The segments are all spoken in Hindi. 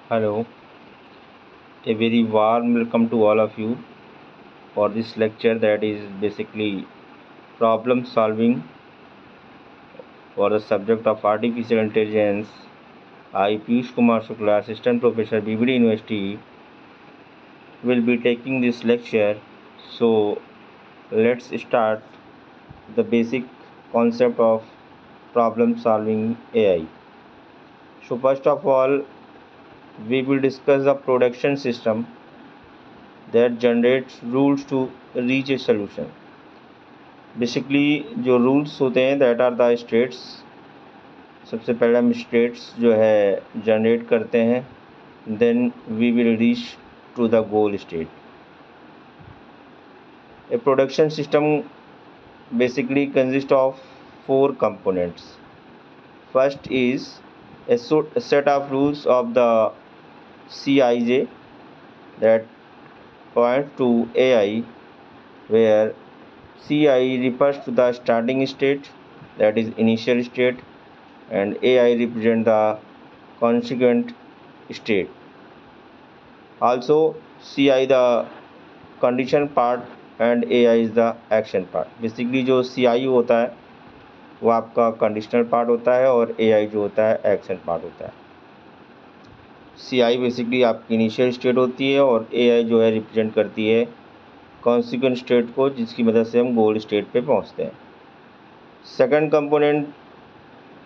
Hello, a very warm welcome to all of you for this lecture that is basically problem solving for the subject of artificial intelligence. I, Piyush Kumar Shukla, Assistant Professor, BBD University, will be taking this lecture. So, let's start the basic concept of problem solving AI. So, first of all, we will discuss the production system that generates rules to reach a solution. Basically जो रूल्स होते हैं दैट आर द स्टेट्स। सबसे पहले हम स्टेट्स जो है जनरेट करते हैं, then we will reach to the goal state. A production system basically consist of 4 components. First is a set of rules of the CIJ that point to AI, where CI refers to the starting state, that is initial state, and AI represent the consequent state. Also CI the condition part and AI is the action part. Basically जो CI होता है वो आपका कंडीशनल पार्ट होता है और AI जो होता है एक्शन पार्ट होता है। CI बेसिकली आपकी इनिशियल स्टेट होती है और AI जो है रिप्रेजेंट करती है कॉन्सिक्वेंट स्टेट को, जिसकी मदद से हम गोल स्टेट पे पहुंचते हैं। Second component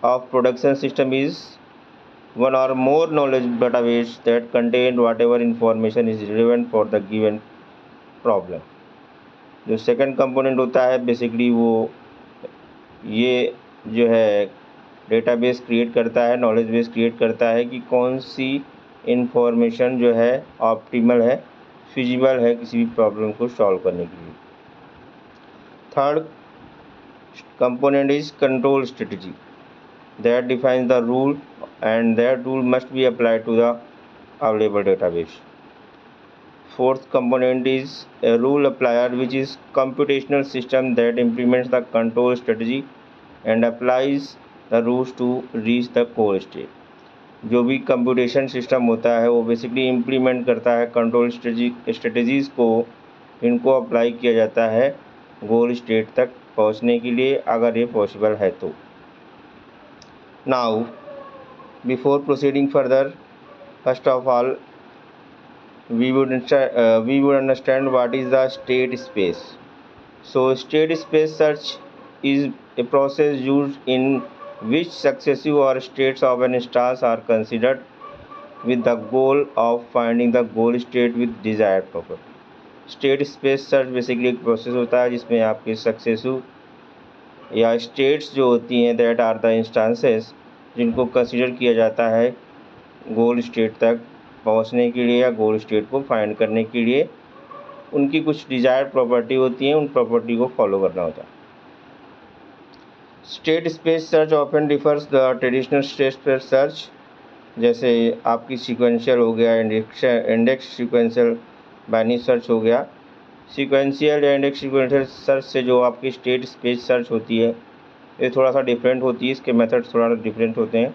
of production system is one or more knowledge database that contain whatever information is relevant for the given problem. जो सेकंड कंपोनेंट होता है बेसिकली वो ये जो है डेटाबेस क्रिएट करता है, नॉलेज बेस क्रिएट करता है कि कौन सी इंफॉर्मेशन जो है ऑप्टिमल है, फिजिबल है किसी भी प्रॉब्लम को सॉल्व करने के लिए। Third component is control strategy that defines the rule, and that rule must be applied to the available database. Fourth component is a rule applier, which is computational system that implements the control strategy and applies the rules to reach the goal state. जो भी कंप्यूटेशन सिस्टम होता है वो बेसिकली इम्प्लीमेंट करता है कंट्रोल स्ट्रेटजीज़ को, इनको अप्लाई किया जाता है गोल स्टेट तक पहुंचने के लिए, अगर ये पॉसिबल है तो। Now, before proceeding further, first of all, we would understand what is the state space. So, state space search is a process used in which successive or states of an instance are considered with the goal of finding the goal state with desired property. State space search basically एक process होता है जिसमें आपके successive या स्टेट्स जो होती हैं दैट आर द इंस्टांसेस जिनको कंसिडर किया जाता है गोल स्टेट तक पहुंचने के लिए या गोल स्टेट को फाइंड करने के लिए, उनकी कुछ डिजायर्ड प्रॉपर्टी होती हैं, उन प्रॉपर्टी को फॉलो करना होता है। State space search often differs the traditional state space search, जैसे आपकी सीक्वेंशियल हो गया, इंडेक्स सीक्वेंशियल बाइनरी सर्च हो गया। सीक्वेंशियल या इंडेक्स सीक्वेंशियल सर्च से जो आपकी स्टेट स्पेस सर्च होती है ये थोड़ा सा डिफरेंट होती है, इसके मेथड थोड़ा डिफरेंट होते हैं,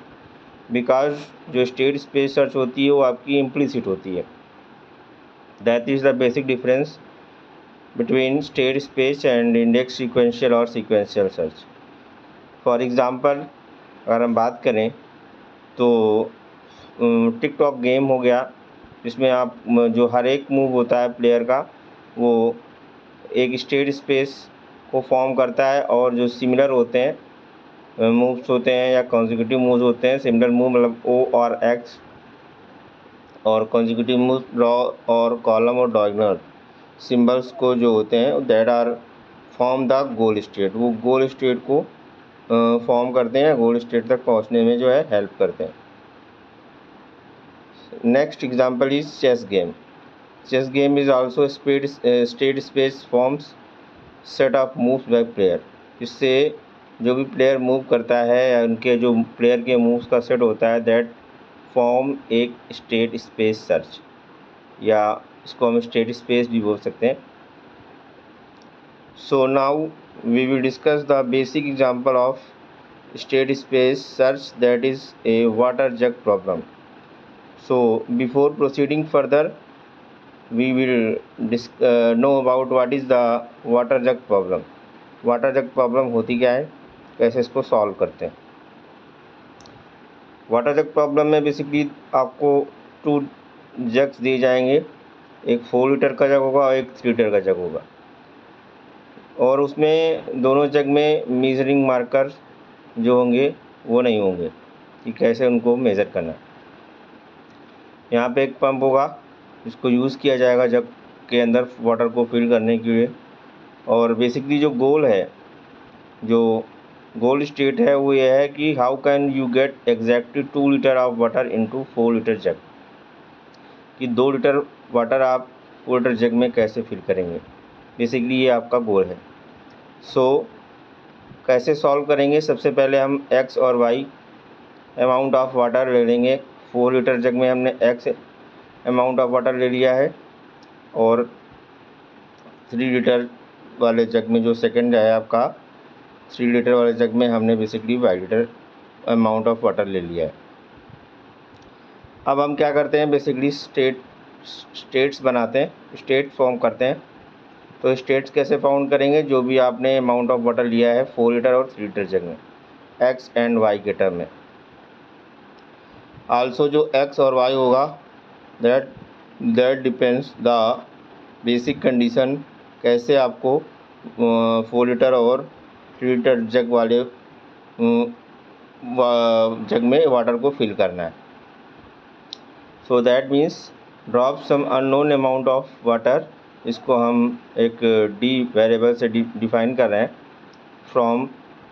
बिकॉज जो स्टेट स्पेस सर्च होती है वो आपकी इम्प्लिसिट होती है। That is the basic difference between state space and index sequential और सीक्वेंशियल सर्च। फॉर एग्ज़ाम्पल अगर हम बात करें तो टिकटॉक गेम हो गया, जिसमें आप जो हर एक मूव होता है प्लेयर का वो एक स्टेट स्पेस को फॉर्म करता है, और जो सिमिलर होते हैं मूव्स होते हैं या कॉन्जिक्यूटिव मूव्स होते हैं, सिमिलर मूव मतलब ओ और एक्स, और कॉन्जिक्यूटिव मूव ड्रॉ और कॉलम और डायगोनल सिंबल्स को जो होते हैं that are form the goal state, वो गोल स्टेट को फॉर्म करते हैं, गोल स्टेट तक पहुंचने में जो है हेल्प करते हैं। Next example is chess game. Chess game is also state space forms set of moves by player. इससे जो भी प्लेयर मूव करता है या उनके जो प्लेयर के मूव्स का सेट होता है दैट फॉर्म एक स्टेट स्पेस सर्च, या इसको हम स्टेट स्पेस भी बोल सकते हैं। So now we will discuss the basic example of state space search, that is a water jug problem. So before proceeding further, we will know about what is the water jug problem. Water jug problem होती क्या है, कैसे इसको सॉल्व करते हैं. वाटर जग प्रॉब्लम में बेसिकली आपको 2 जग्स दिए जाएंगे, एक 4 लीटर का जग होगा और एक 3 लीटर का जग होगा, और उसमें दोनों जग में मेजरिंग मार्कर जो होंगे वो नहीं होंगे कि कैसे उनको मेज़र करना है. यहाँ पे एक पंप होगा, इसको यूज़ किया जाएगा जग के अंदर वाटर को फिल करने के लिए. और बेसिकली जो गोल है, जो गोल स्टेट है वो ये है कि how can you get exactly 2 litre of water into 4 litre jug, कि 2 लीटर वाटर आप 4 लीटर जग में कैसे फिल करेंगे. बेसिकली ये आपका गोल है. सो कैसे सॉल्व करेंगे, सबसे पहले हम x और y अमाउंट ऑफ वाटर ले लेंगे. 4 लीटर जग में हमने x अमाउंट ऑफ वाटर ले लिया है, और 3 लीटर वाले जग में जो सेकंड है आपका 3 लीटर वाले जग में हमने basically 5 litre amount of water ले लिया है. अब हम क्या करते हैं, बेसिकली स्टेट्स बनाते हैं, स्टेट फॉर्म करते हैं. तो स्टेट्स कैसे फाउंड करेंगे, जो भी आपने अमाउंट ऑफ वाटर लिया है 4 लीटर और 3 लीटर जग में, x एंड y के टर्म में. आल्सो जो x और y होगा that depends the basic condition, कैसे आपको 4 लीटर और 3 लीटर जग वाले जग में वाटर को फिल करना है. So that means drop some unknown amount of water, इसको हम एक डी वेरिएबल से डिफाइन कर रहे हैं. फ्रॉम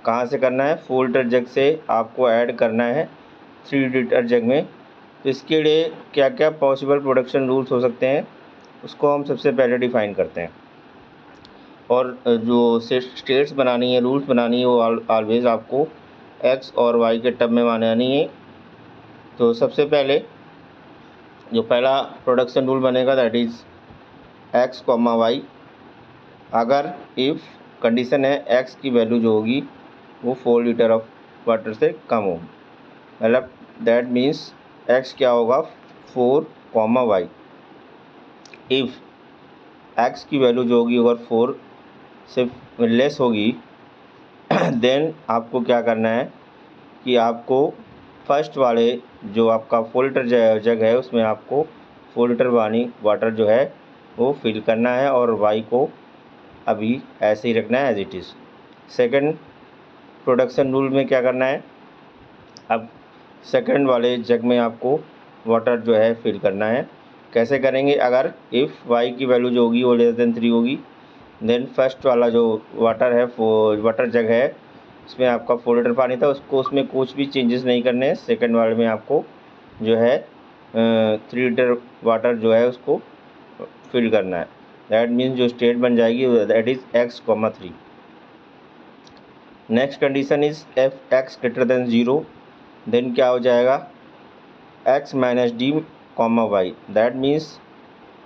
कहाँ से करना है, 4 लीटर जग से आपको ऐड करना है 3 लीटर जग में. तो इसके लिए क्या क्या पॉसिबल प्रोडक्शन रूल्स हो सकते हैं, उसको हम सबसे पहले डिफ़ाइन करते हैं. और जो स्टेट्स बनानी है, रूल्स बनानी है, वो ऑलवेज़ आपको x और y के टर्म में बनानी है. तो सबसे पहले जो पहला प्रोडक्शन रूल बनेगा दैट इज़ x, y. अगर इफ़ कंडीशन है x की वैल्यू जो होगी वो 4 लीटर ऑफ वाटर से कम होगी, मतलब दैट मीन्स x क्या होगा 4, y. इफ़ x की वैल्यू जो होगी अगर 4 से लेस होगी देन आपको क्या करना है कि आपको फर्स्ट वाले जो आपका 4 लीटर जग है उसमें आपको 4 लीटर वाटर जो है वो फिल करना है, और y को अभी ऐसे ही रखना है as it is. Second production rule में क्या करना है, अब सेकंड वाले जग में आपको वाटर जो है फिल करना है. कैसे करेंगे, अगर इफ़ y की वैल्यू जो होगी वो लेस देन 3 होगी, देन फर्स्ट वाला जो वाटर है वाटर जग है उसमें आपका 4 लीटर पानी था, उसको उसमें कुछ भी चेंजेस नहीं करने हैं. सेकंड वाले में आपको जो है 3 लीटर वाटर जो है उसको फिल करना है. दैट मीन्स जो स्टेट बन जाएगी that is x, 3. Next condition is if x greater than 0, then क्या हो जाएगा x minus d, y. That means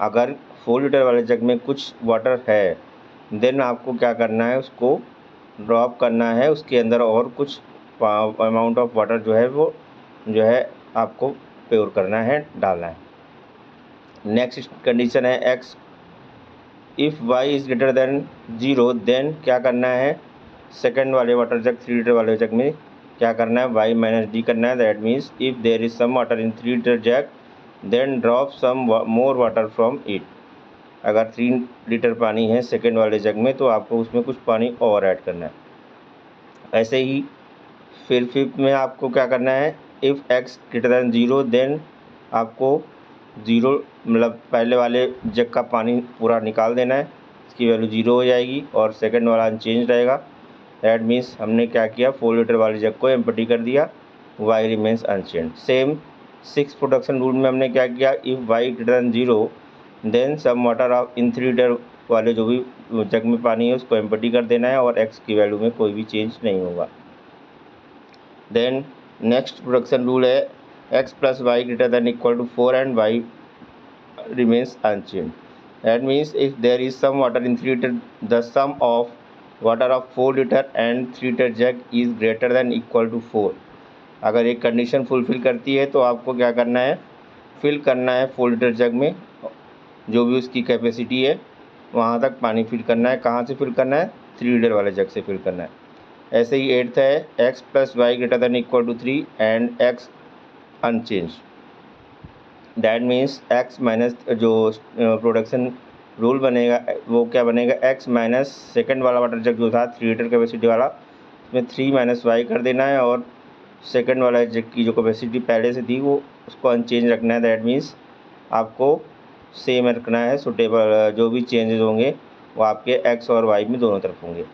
अगर 4 लीटर वाले जग में कुछ वाटर है देन आपको क्या करना है, उसको ड्रॉप करना है उसके अंदर और कुछ अमाउंट ऑफ वाटर जो है वो जो है आपको प्योर करना है, डालना है. नेक्स्ट कंडीशन है x, if y is greater than 0, then क्या करना है, सेकंड वाले वाटर जग 3 लीटर वाले जग में क्या करना है, y माइनस डी करना है. That means if there is some water in 3 litre jug then drop some more water from it. अगर 3 लीटर पानी है सेकंड वाले जग में तो आपको उसमें कुछ पानी और ऐड करना है. ऐसे ही फिर फिफ्थ में आपको क्या करना है, if x greater than 0, then आपको 0 मतलब पहले वाले जग का पानी पूरा निकाल देना है, इसकी वैल्यू 0 हो जाएगी और सेकंड वाला अनचेंज रहेगा. दैट मीन्स हमने क्या किया, 4 लीटर वाले जग को एम्प्टी कर दिया, y remains unchange. Same 6 production rule में हमने क्या किया, if y greater than 0, then some water of in 3 litre वाले जो भी जग में पानी है उसको एम्प्टी कर देना है और x की वैल्यू में कोई भी चेंज नहीं होगा. देन नेक्स्ट प्रोडक्शन रूल है x plus y greater than equal to 4 and y remains unchange. That means if there is some water in 3 litre, the sum of water of 4 litre and 3 litre jug is greater than equal to 4. अगर एक कंडीशन फुलफिल करती है तो आपको क्या करना है, फिल करना है 4 लीटर जग में, जो भी उसकी कैपेसिटी है वहाँ तक पानी फिल करना है। कहाँ से फिल करना है? 3 लीटर वाले जग से फिल करना है। ऐसे ही 8th है x + y > 3 and x unchange. That means x minus जो प्रोडक्शन रूल बनेगा वो क्या बनेगा? x माइनस सेकेंड वाला वाटर जग जो था 3 लीटर कैपेसिटी वाला, उसमें 3 - y कर देना है, और सेकेंड वाला जग की जो कैपेसिटी पहले से थी वो उसको अनचेंज रखना है। दैट मीन्स आपको सेम रखना है। सुटेबल जो भी चेंजेस होंगे वो आपके x और y में दोनों तरफ होंगे।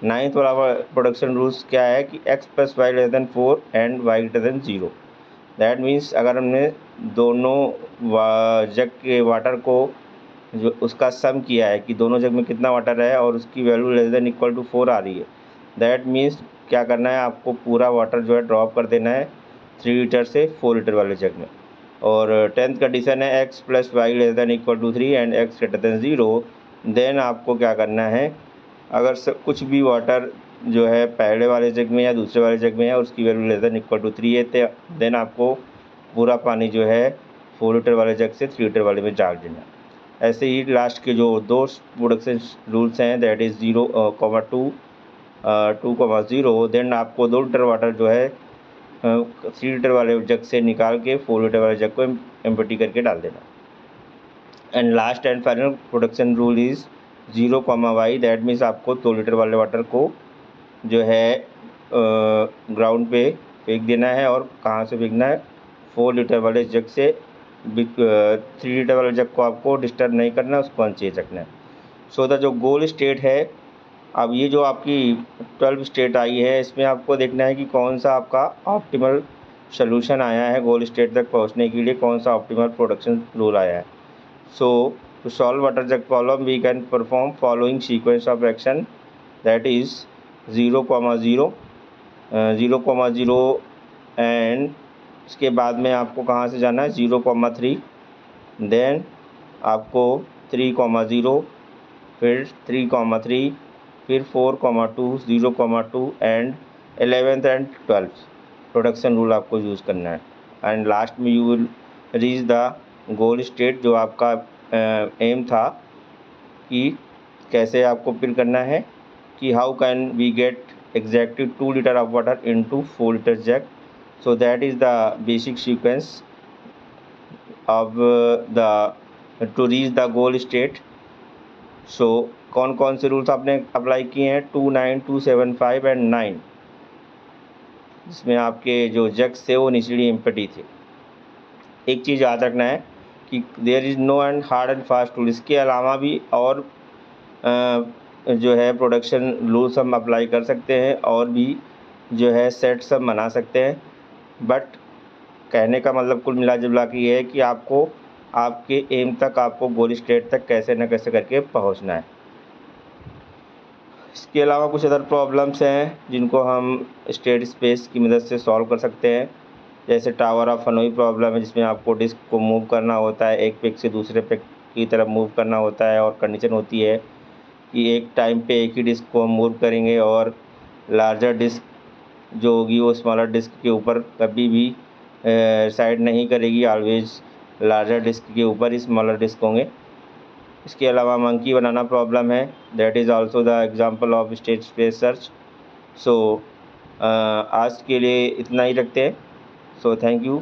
9th वाला प्रोडक्शन रूल्स क्या है कि x + y > 4 and y > 0। That means अगर हमने दोनों जग के वाटर को जो उसका सम किया है कि दोनों जग में कितना वाटर है और उसकी वैल्यू <= 4 आ रही है, दैट मीन्स क्या करना है? आपको पूरा वाटर जो है ड्रॉप कर देना है 3 लीटर से 4 लीटर वाले जग में। और 10th कंडीशन है x + y > 3 and x > 0। Then आपको क्या करना है? अगर कुछ भी वाटर जो है पहले वाले जग में या दूसरे वाले जग में है और उसकी वैल्यू <= 3 है, देन आपको पूरा पानी जो है 4 लीटर वाले जग से 3 लीटर वाले में डाल देना। ऐसे ही लास्ट के जो 2 प्रोडक्शन रूल्स हैं, दैट इज़ 0, 2, 0। देन आपको 2 लीटर वाटर जो है 3 लीटर वाले जग से निकाल के 4 लीटर वाले जग को एम्प्टी करके डाल देना। And last and final production rule is 0, y। That means आपको 2 लीटर वाले वाटर को जो है ग्राउंड पे फेंक देना है। और कहाँ से फेंकना है? 4 लीटर वाले जग से। 3 लीटर वाले जग को आपको डिस्टर्ब नहीं करना है, उसको अनचेंज रखना है। सो द जो गोल स्टेट है, अब ये जो आपकी 12 स्टेट आई है, इसमें आपको देखना है कि कौन सा आपका ऑप्टिमल सोल्यूशन आया है गोल स्टेट तक पहुँचने के लिए, कौन सा ऑप्टिमल प्रोडक्शन रूल आया है। So to solve water jug problem we can perform following sequence of action, that is 0, 0, 0, and इसके बाद में आपको कहाँ से जाना है? 0, 3। देन आपको 3, 0, फिर 3, 3, फिर 4, 2, 0, 2 and 11th and 12th production rule आपको यूज़ करना है। एंड लास्ट में you will reach the goal state, जो आपका एम था कि कैसे आपको फिल करना है, कि how can we get exactly 2 liter of water into 4 liter jug. So that is the basic sequence of the to reach the goal state. So कौन कौन से रूल्स आपने अप्लाई किए हैं? 2, 9, 2, 7, 5 एंड 9, जिसमें आपके जो जग्स थे वो निचली एम्प्टी थे। एक चीज़ याद रखना है कि there is no and hard and fast rule. इसके अलावा भी और जो है प्रोडक्शन रूल्स हम अप्लाई कर सकते हैं और भी जो है सेट्स हम बना सकते हैं। बट कहने का मतलब कुल मिला जुला के ये है कि आपको आपके एम तक, आपको गोल स्टेट तक कैसे न कैसे करके पहुंचना है। इसके अलावा कुछ अदर प्रॉब्लम्स हैं जिनको हम स्टेट स्पेस की मदद से सॉल्व कर सकते हैं। जैसे टावर ऑफ हनोई प्रॉब्लम है, जिसमें आपको डिस्क को मूव करना होता है, एक पिक से दूसरे पिक की तरफ मूव करना होता है, और कंडीशन होती है कि एक टाइम पे एक ही डिस्क को हम मूव करेंगे और लार्जर डिस्क जो होगी वो स्मॉलर डिस्क के ऊपर कभी भी साइड नहीं करेगी। ऑलवेज लार्जर डिस्क के ऊपर ही स्मॉलर डिस्क होंगे। इसके अलावा मंकी बनाना प्रॉब्लम है, that is also the example of state space search. So आज के लिए इतना ही रखते हैं। So thank you.